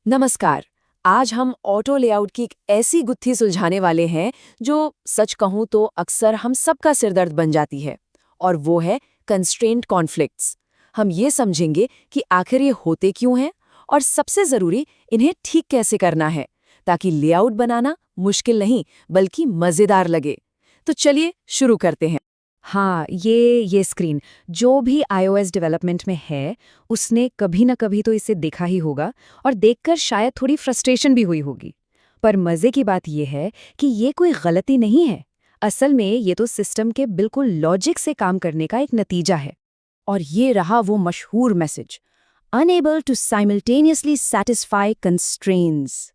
नमस्कार। आज हम ऑटो लेआउट की एक ऐसी गुत्थी सुलझाने वाले हैं जो सच कहूं तो अक्सर हम सबका सिरदर्द बन जाती है, और वो है कंस्ट्रेंट कॉन्फ्लिक्ट्स। हम ये समझेंगे कि आखिर ये होते क्यों हैं और सबसे ज़रूरी इन्हें ठीक कैसे करना है, ताकि लेआउट बनाना मुश्किल नहीं बल्कि मज़ेदार लगे। तो चलिए शुरू करते हैं। हाँ, ये स्क्रीन जो भी iOS डेवलपमेंट में है, उसने कभी न कभी तो इसे देखा ही होगा और देखकर शायद थोड़ी फ्रस्ट्रेशन भी हुई होगी। पर मज़े की बात ये है कि ये कोई गलती नहीं है। असल में ये तो सिस्टम के बिल्कुल लॉजिक से काम करने का एक नतीजा है। और ये रहा वो मशहूर message, unable to simultaneously satisfy constraints.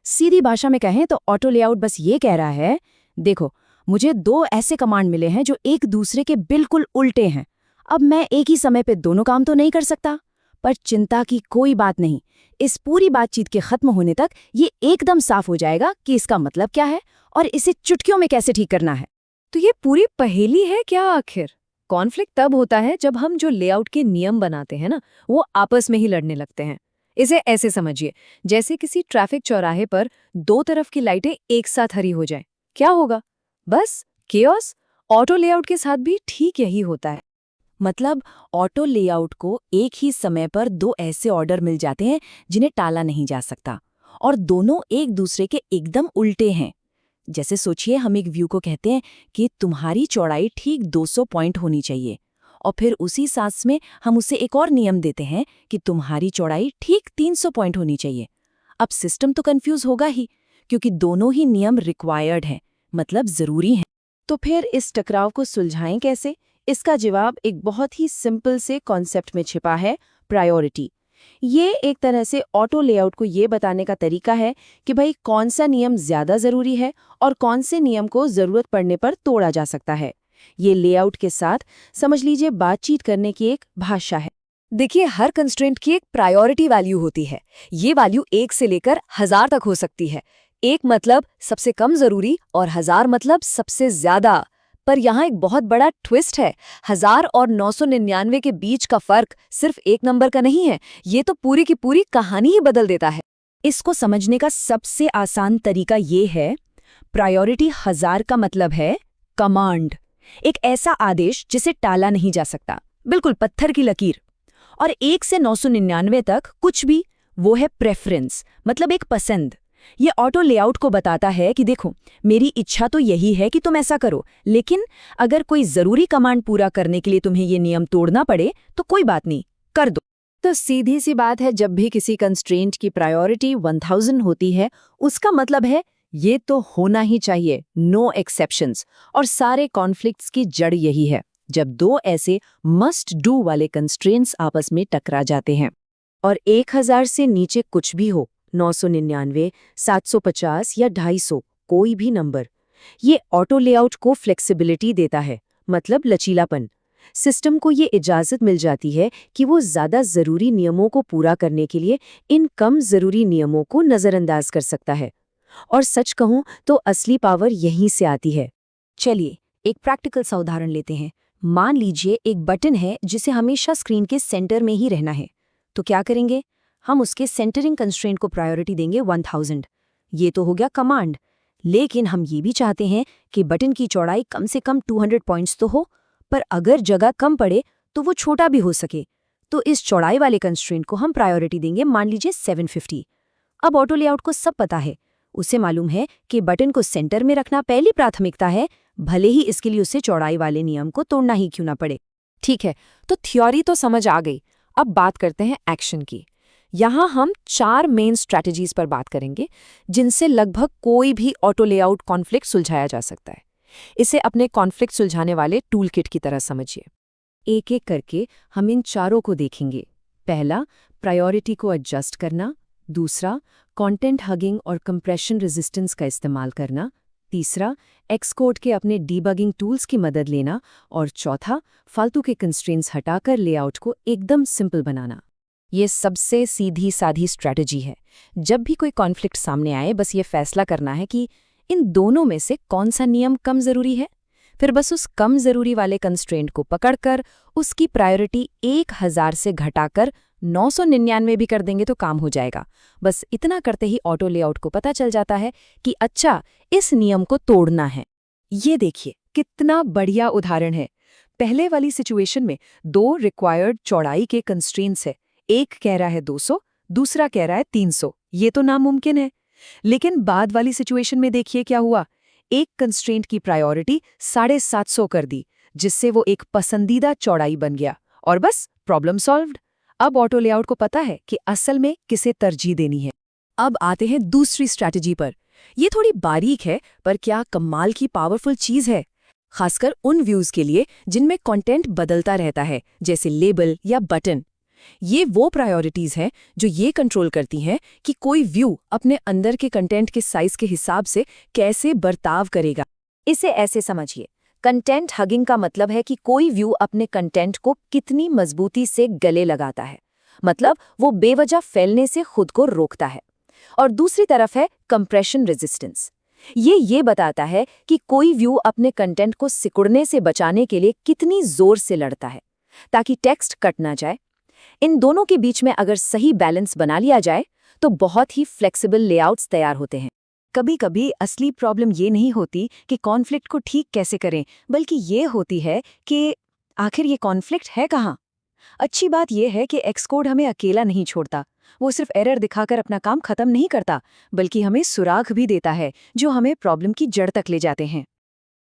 सीधी भाषा में कहें तो ऑटो लेआउट बस ये कह रहा है, देखो, मुझे दो ऐसे कमांड मिले हैं जो एक दूसरे के बिल्कुल उल्टे हैं। अब मैं एक ही समय पे दोनों काम तो नहीं कर सकता। पर चिंता की कोई बात नहीं, इस पूरी बातचीत के खत्म होने तक ये एकदम साफ हो जाएगा कि इसका मतलब क्या है और इसे चुटकियों में कैसे ठीक करना है। तो ये पूरी पहेली है क्या आखिर? कॉन्फ्लिक्ट तब होता है जब हम जो लेआउट के नियम बनाते हैं ना, वो आपस में ही लड़ने लगते हैं। इसे ऐसे समझिए, जैसे किसी ट्रैफिक चौराहे पर दो तरफ की लाइटें एक साथ हरी हो जाएं। क्या होगा? बस केओस। ऑटो लेआउट के साथ भी ठीक यही होता है। मतलब ऑटो लेआउट को एक ही समय पर दो ऐसे ऑर्डर मिल जाते हैं जिन्हें टाला नहीं जा सकता, और दोनों एक दूसरे के एकदम उल्टे हैं। जैसे सोचिए, हम एक व्यू को कहते हैं कि तुम्हारी चौड़ाई ठीक 200 पॉइंट होनी चाहिए, और फिर उसी सांस में हम उसे एक और नियम देते हैं कि तुम्हारी चौड़ाई ठीक 300 पॉइंट होनी चाहिए। अब सिस्टम तो कंफ्यूज होगा ही, क्योंकि दोनों ही नियम रिक्वायर्ड हैं, मतलब जरूरी हैं। तो फिर इस टकराव को सुलझाएं कैसे? इसका जवाब एक बहुत ही सिंपल से कॉन्सेप्ट में छिपा है, प्रायोरिटी। ये एक तरह से ऑटो लेआउट को ये बताने का तरीका है कि भाई कौन सा नियम ज्यादा जरूरी है और कौन से नियम को जरूरत पड़ने पर तोड़ा जा सकता है। ये लेआउट के साथ समझ लीजिए बातचीत करने की एक भाषा है। देखिए, हर कंस्ट्रेंट की एक प्रायोरिटी वैल्यू होती है। ये वैल्यू 1 से लेकर 1000 तक हो सकती है। 1 मतलब सबसे कम जरूरी और 1000 मतलब सबसे ज्यादा। पर यहाँ एक बहुत बड़ा ट्विस्ट है। 1000 और 999 के बीच का फर्क सिर्फ एक नंबर का नहीं है, ये तो पूरी की पूरी कहानी ही बदल देता है। इसको समझने का सबसे आसान तरीका ये है, प्रायोरिटी 1000 का मतलब है कमांड, एक ऐसा आदेश जिसे टाला नहीं जा सकता, बिल्कुल पत्थर की लकीर। और 1 से 999 तक कुछ भी, वो है प्रेफरेंस, मतलब एक पसंद। ये ऑटो लेआउट को बताता है कि देखो, मेरी इच्छा तो यही है कि तुम ऐसा करो, लेकिन अगर कोई जरूरी कमांड पूरा करने के लिए तुम्हें ये नियम तोड़ना पड़े तो कोई बात नहीं, कर दो। तो सीधी सी बात है, जब भी किसी कंस्ट्रेंट की प्रायोरिटी 1000 होती है, उसका मतलब है ये तो होना ही चाहिए, नो एक्सेप्शंस। और सारे कॉन्फ्लिक्ट्स की जड़ यही है, जब दो ऐसे मस्ट डू वाले कंस्ट्रेंट्स आपस में टकरा जाते हैं। और 1000 से नीचे कुछ भी हो, 999, 750 या 250, कोई भी नंबर, ये ऑटो लेआउट को फ्लेक्सिबिलिटी देता है, मतलब लचीलापन। सिस्टम को ये इजाज़त मिल जाती है कि वो ज़्यादा ज़रूरी नियमों को पूरा करने के लिए इन कम ज़रूरी नियमों को नज़रअंदाज कर सकता है। और सच कहूँ तो असली पावर यहीं से आती है। चलिए एक प्रैक्टिकल सा उदाहरण लेते हैं। मान लीजिए एक बटन है जिसे हमेशा स्क्रीन के सेंटर में ही रहना है। तो क्या करेंगे? हम उसके सेंटरिंग कंस्ट्रेंट को प्रायोरिटी देंगे 1000। ये तो हो गया कमांड। लेकिन हम ये भी चाहते हैं कि बटन की चौड़ाई कम से कम 200 पॉइंट्स तो हो, पर अगर जगह कम पड़े तो वो छोटा भी हो सके। तो इस चौड़ाई वाले कंस्ट्रेंट को हम प्रायोरिटी देंगे, मान लीजिए 750। अब ऑटो लेआउट को सब पता है, उसे मालूम है कि बटन को सेंटर में रखना पहली प्राथमिकता है, भले ही इसके लिए उसे चौड़ाई वाले नियम को तोड़ना ही क्यों ना पड़े। ठीक है, तो थ्योरी तो समझ आ गई। अब बात करते हैं एक्शन की। यहाँ हम 4 मेन स्ट्रैटेजीज पर बात करेंगे, जिनसे लगभग कोई भी ऑटो लेआउट कॉन्फ्लिक्ट सुलझाया जा सकता है। इसे अपने कॉन्फ्लिक्ट सुलझाने वाले टूल किट की तरह समझिए। एक एक करके हम इन चारों को देखेंगे। पहला, प्रायोरिटी को एडजस्ट करना। दूसरा, कंटेंट हगिंग और कंप्रेशन रेजिस्टेंस का इस्तेमाल करना। तीसरा, एक्सकोड के अपने डीबगिंग टूल्स की मदद लेना। और चौथा, फालतू के कंस्ट्रेंट्स हटाकर लेआउट को एकदम सिंपल बनाना। ये सबसे सीधी साधी स्ट्रैटेजी है। जब भी कोई कॉन्फ्लिक्ट सामने आए, बस ये फैसला करना है कि इन दोनों में से कौन सा नियम कम जरूरी है। फिर बस उस कम जरूरी वाले कंस्ट्रेंट को पकड़कर उसकी प्रायोरिटी 1000 से घटाकर 999 भी कर देंगे तो काम हो जाएगा। बस इतना करते ही ऑटो लेआउट को पता चल जाता है कि अच्छा, इस नियम को तोड़ना है। ये देखिए कितना बढ़िया उदाहरण है। पहले वाली सिचुएशन में 2 रिक्वायर्ड चौड़ाई के कंस्ट्रेंट्स है। एक कह रहा है 200, दूसरा कह रहा है 300। ये तो नामुमकिन है। लेकिन बाद वाली सिचुएशन में देखिए क्या हुआ। एक कंस्ट्रेंट की प्रायोरिटी 750 कर दी, जिससे वो एक पसंदीदा चौड़ाई बन गया और बस प्रॉब्लम सॉल्व्ड। अब ऑटो लेआउट को पता है कि असल में किसे तरजीह देनी है। अब आते हैं दूसरी स्ट्रैटेजी पर। ये थोड़ी बारीक है, पर क्या कमाल की पावरफुल चीज है, खासकर उन व्यूज के लिए जिनमें कंटेंट बदलता रहता है, जैसे लेबल या बटन। ये वो प्रायोरिटीज हैं जो ये कंट्रोल करती हैं कि कोई व्यू अपने अंदर के कंटेंट के साइज के हिसाब से कैसे बर्ताव करेगा। इसे ऐसे समझिए, कंटेंट हगिंग का मतलब है कि कोई व्यू अपने कंटेंट को कितनी मजबूती से गले लगाता है, मतलब वो बेवजह फैलने से खुद को रोकता है। और दूसरी तरफ है कंप्रेशन रेजिस्टेंस। ये बताता है कि कोई व्यू अपने कंटेंट को सिकुड़ने से बचाने के लिए कितनी जोर से लड़ता है, ताकि टेक्स्ट कट ना जाए। इन दोनों के बीच में अगर सही बैलेंस बना लिया जाए तो बहुत ही फ्लेक्सिबल लेआउट्स तैयार होते हैं। कभी-कभी असली प्रॉब्लम ये नहीं होती कि कॉन्फ्लिक्ट को ठीक कैसे करें, बल्कि ये होती है कि आखिर ये कॉन्फ्लिक्ट है कहाँ। अच्छी बात यह है कि एक्सकोड हमें अकेला नहीं छोड़ता। वो सिर्फ एरर दिखाकर अपना काम खत्म नहीं करता, बल्कि हमें सुराग भी देता है जो हमें प्रॉब्लम की जड़ तक ले जाते हैं।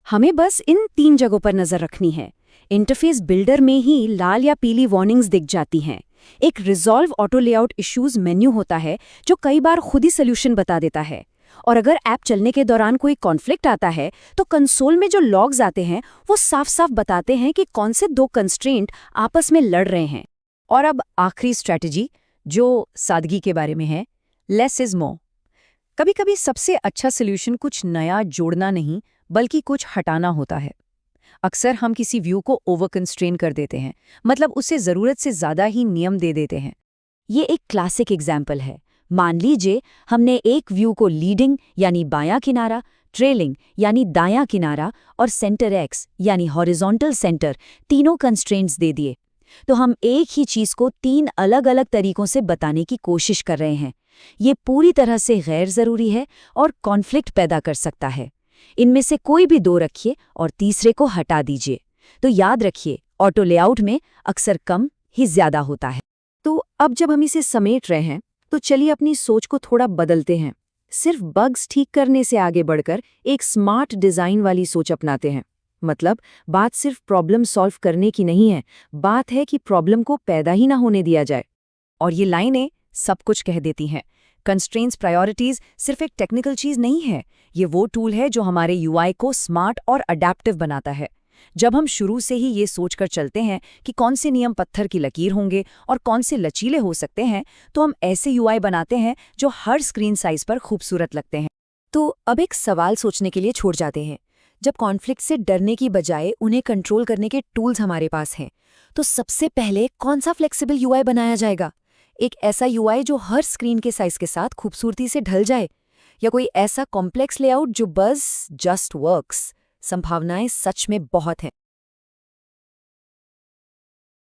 हमें बस इन 3 जगहों पर नजर रखनी है। इंटरफेस बिल्डर में ही लाल या पीली वार्निंग्स दिख जाती हैं। एक resolve auto layout issues menu होता है जो कई बार खुद ही सोल्यूशन बता देता है। और अगर ऐप चलने के दौरान कोई कॉन्फ्लिक्ट आता है तो कंसोल में जो लॉग्स आते हैं वो साफ साफ बताते हैं कि कौन से 2 कंस्ट्रेंट आपस में लड़ रहे हैं। और अब आखिरी स्ट्रैटेजी, जो सादगी के बारे में है, लेस इज मोर। कभी-कभी सबसे अच्छा सोल्यूशन कुछ नया जोड़ना नहीं, बल्कि कुछ हटाना होता है। अक्सर हम किसी व्यू को ओवर कंस्ट्रेन कर देते हैं, मतलब उसे ज़रूरत से ज़्यादा ही नियम दे देते हैं। ये एक क्लासिक एग्जाम्पल है। मान लीजिए हमने एक व्यू को लीडिंग यानी बायां किनारा, ट्रेलिंग यानी दायां किनारा और सेंटर एक्स यानी हॉरिजॉन्टल सेंटर तीनों कंस्ट्रेंट्स दे दिए। तो हम एक ही चीज़ को 3 अलग-अलग तरीकों से बताने की कोशिश कर रहे हैं। ये पूरी तरह से गैर ज़रूरी है और कॉन्फ्लिक्ट पैदा कर सकता है। इनमें से कोई भी 2 रखिए और तीसरे को हटा दीजिए। तो याद रखिए, ऑटो लेआउट में अक्सर कम ही ज़्यादा होता है। तो अब जब हम इसे समेट रहे हैं, तो चलिए अपनी सोच को थोड़ा बदलते हैं। सिर्फ बग्स ठीक करने से आगे बढ़कर एक स्मार्ट डिज़ाइन वाली सोच अपनाते हैं। मतलब बात सिर्फ प्रॉब्लम सॉल्व करने की नहीं है, बात है कि प्रॉब्लम को पैदा ही ना होने दिया जाए। और ये लाइनें सब कुछ कह देती हैं। कंस्ट्रेंट्स प्रायोरिटीज सिर्फ एक टेक्निकल चीज़ नहीं है, ये वो टूल है जो हमारे यूआई को स्मार्ट और अडैप्टिव बनाता है। जब हम शुरू से ही ये सोचकर चलते हैं कि कौन से नियम पत्थर की लकीर होंगे और कौन से लचीले हो सकते हैं, तो हम ऐसे यूआई बनाते हैं जो हर स्क्रीन साइज पर खूबसूरत लगते हैं। तो अब एक सवाल सोचने के लिए छोड़ जाते हैं। जब कॉन्फ्लिक्ट से डरने की बजाय उन्हें कंट्रोल करने के टूल्स हमारे पास हैं, तो सबसे पहले कौन सा फ्लेक्सिबल यूआई बनाया जाएगा? एक ऐसा यूआई जो हर स्क्रीन के साइज के साथ खूबसूरती से ढल जाए, या कोई ऐसा कॉम्प्लेक्स लेआउट जो बस जस्ट वर्क्स? संभावनाएं सच में बहुत हैं।